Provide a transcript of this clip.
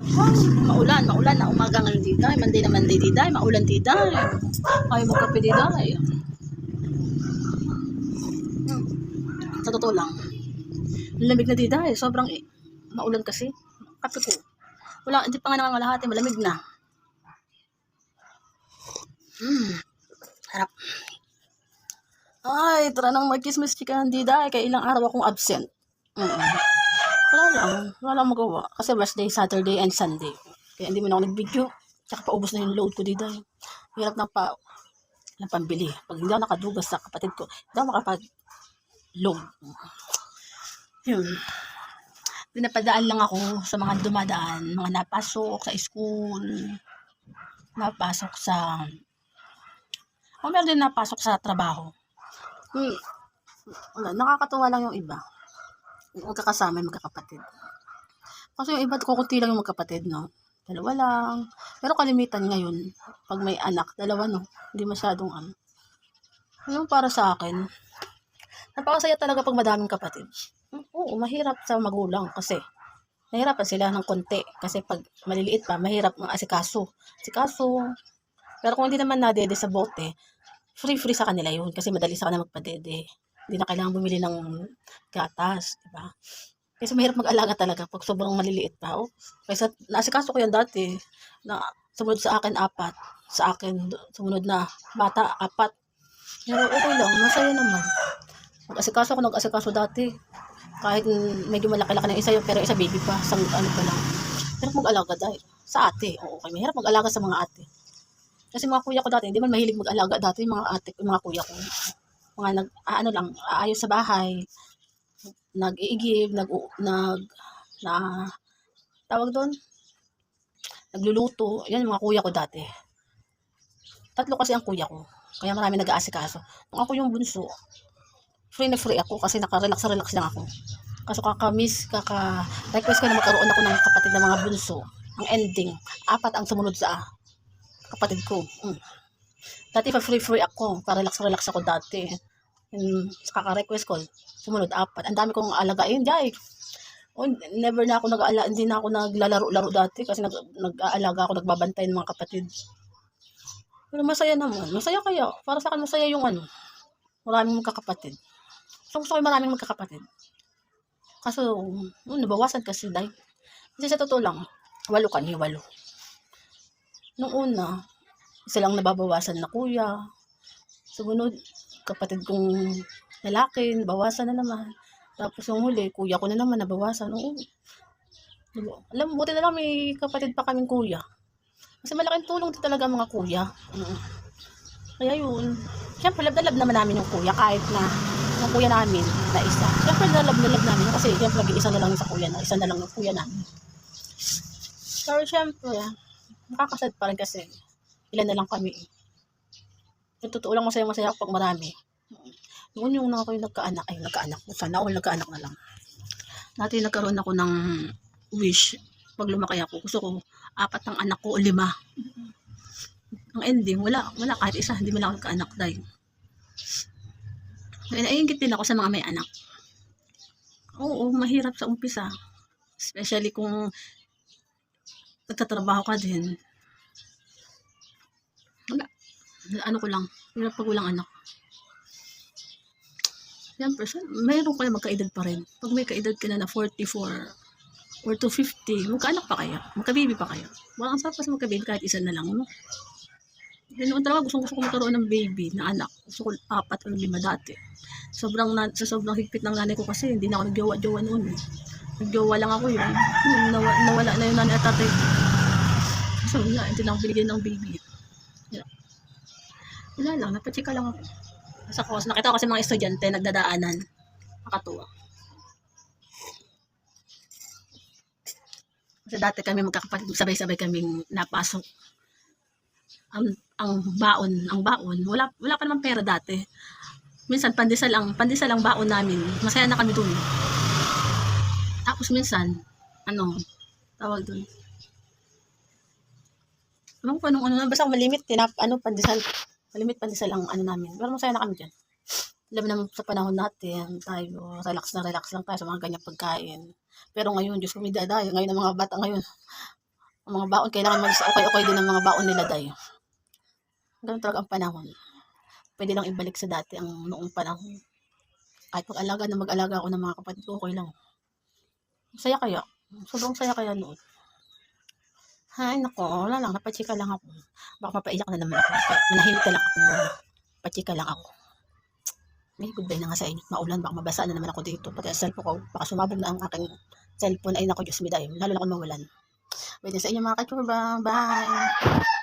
Ay, maulan na umaga ngayon diday. Monday na Monday diday, maulan diday. Ay, magkape diday. Sa totoo lang, lamig na diday. Sobrang maulan kasi. Kape ko. Wala, hindi pa nga nangangalahati, malamig na. Harap. Ay, tara nang mag-kismis chikahan diday. Kaya ilang araw akong absent. Wala lang magawa. Kasi birthday, Saturday and Sunday. Kaya hindi mo na ako nag-video. Tsaka paubos na yung load ko dito. Hirap ng pambili. Pag hindi ako nakadugas sa kapatid ko, hindi ako makapag-load. Yun. Pinapadaan lang ako sa mga dumadaan. Mga napasok sa school. Napasok sa... meron din napasok sa trabaho. Nakakatuwa lang yung iba. Magkakasama yung magkakapatid. Kasi yung iba, kukunti lang yung magkapatid, no? Dalawa lang. Pero kalimitan ngayon, pag may anak, dalawa, no? Hindi masyadong Yung para sa akin, napakasaya talaga pag madaming kapatid. Oo, mahirap sa magulang kasi nahirapan sila ng konti. Kasi pag maliliit pa, mahirap ang asikaso. Pero kung hindi naman nadede sa bote, free sa kanila yun. Kasi madali sa kanila magpadede. Hindi na kailangan bumili ng gatas, diba? Kasi mahirap mag-alaga talaga pag sobrang maliliit pa. Kaysa naasikaso ko yan dati, na sumunod sa akin 4, sa akin sumunod na bata 4. Pero okay lang, masaya naman. Nag-asikaso dati. Kahit medyo malaki-laki ng isa yun, pero isa baby pa, pa lang. Hirap mag-alaga dahil sa ate. Okay, mahirap mag-alaga sa mga ate. Kasi mga kuya ko dati, hindi man mahilig mag-alaga dati yung mga kuya ko. Mga aayos sa bahay, nag-iigib, tawag doon, nagluluto. Yan yung mga kuya ko dati. 3 kasi ang kuya ko, kaya marami nag-aasikaso. Kung ako yung bunso, free ako kasi naka-relax lang ako. Kaso kaka-request ko na magkaroon ako ng kapatid na mga bunso. Ang ending, 4 ang sumunod sa kapatid ko. Dati pa free ako, ka-relax ako dati. Sa kaka-request ko, sumunod 4. Ang dami kong alagain, jay. Never na ako hindi na ako naglalaro-laro dati kasi nag-aalaga ako, nagbabantay ng mga kapatid. Pero masaya naman. Masaya kaya. Para sa akin, masaya yung maraming magkakapatid. Gusto ko maraming magkakapatid. Kaso, nabawasan kasi dahil. Kasi sa totoo lang, 8 kami. Nung una, isa lang nababawasan na kuya. Sumunod, kapatid kong lalaki, nabawasan na naman. Tapos yung huli, kuya ko na naman, nabawasan. Alam mo, buti na lang may kapatid pa kaming kuya. Kasi malaking tulong din talaga mga kuya. Kaya yun. Siyempre, love naman namin yung kuya kahit na yung kuya namin na isa. Siyempre, love namin kasi siyempre, isa na lang sa kuya na, isa na lang yung kuya namin. Pero siyempre, nakakasad pa rin kasi ilan na lang kami. Yung totoo lang masaya pag marami. Noon yung ako yung nagkaanak. Sana all nagkaanak na lang. Dati nagkaroon ako ng wish. Pag lumaki ako, gusto ko 4 ang anak ko o 5. Ang ending, wala kahit isa. Hindi mo lang ako nagkaanak dahil. Naiingit din ako sa mga may anak. Oo, mahirap sa umpisa. Especially kung nagtatrabaho ka din. Ko lang, hirap pag walang anak. Siyempre, mayroon kayo magkaedad pa rin. Pag may kaedad ka na 44 or to 50, magkaanak pa kaya? Magkababy pa kaya? Ang sarap kasi magkababy kahit isa na lang, no? Noon talaga gusto ko magkaroon ng baby na anak. Gusto ko 4 or 5 dati. Sobrang higpit ng nanay ko kasi hindi na ako nagjowa-jowa noon. Nagjowa lang ako yun. Nawala na yung nanay at tatay. So, hindi na ako binigyan ng baby. Wala lang, napachika lang ako. Sa course, nakita ko kasi mga estudyante nagdadaanan. Nakatuwa. Kasi dati kami magkakapatid, sabay-sabay kaming napasok. Ang baon, wala pa naman pera dati. Minsan pandesal ang baon namin. Masaya na kami dun. Tapos minsan, tawag dun. Alam ko basta malimit, pandesal. Malimit pandesal ang namin. Pero masaya na kami dyan. Alam naman sa panahon natin, tayo, relax lang tayo sa mga ganyang pagkain. Pero ngayon, Diyos ko, may dadayo. Ngayon ang mga bata ngayon, Ang mga baon, kailangan maging okay-okay din ang mga baon nila day. Ganun talaga ang panahon. Pwede lang ibalik sa dati ang noong panahon. Kahit mag-alaga na mag-alaga ako ng mga kapatid ko, okay lang. Saya kaya. Sobrang saya kaya noon. Hay naku, wala lang, napachika lang ako. Baka mapaiyak na naman ako. Manahimik na lang ako. Pachika lang ako. May goodbye na nga sa inyo. Maulan, baka mabasa na naman ako dito. Pati ang cellphone ko, baka sumabog na ang aking cellphone. Ay naku, Diyos me dayo. Lalo na kung mawalan. Pwede sa inyo mga kachurba. Bye!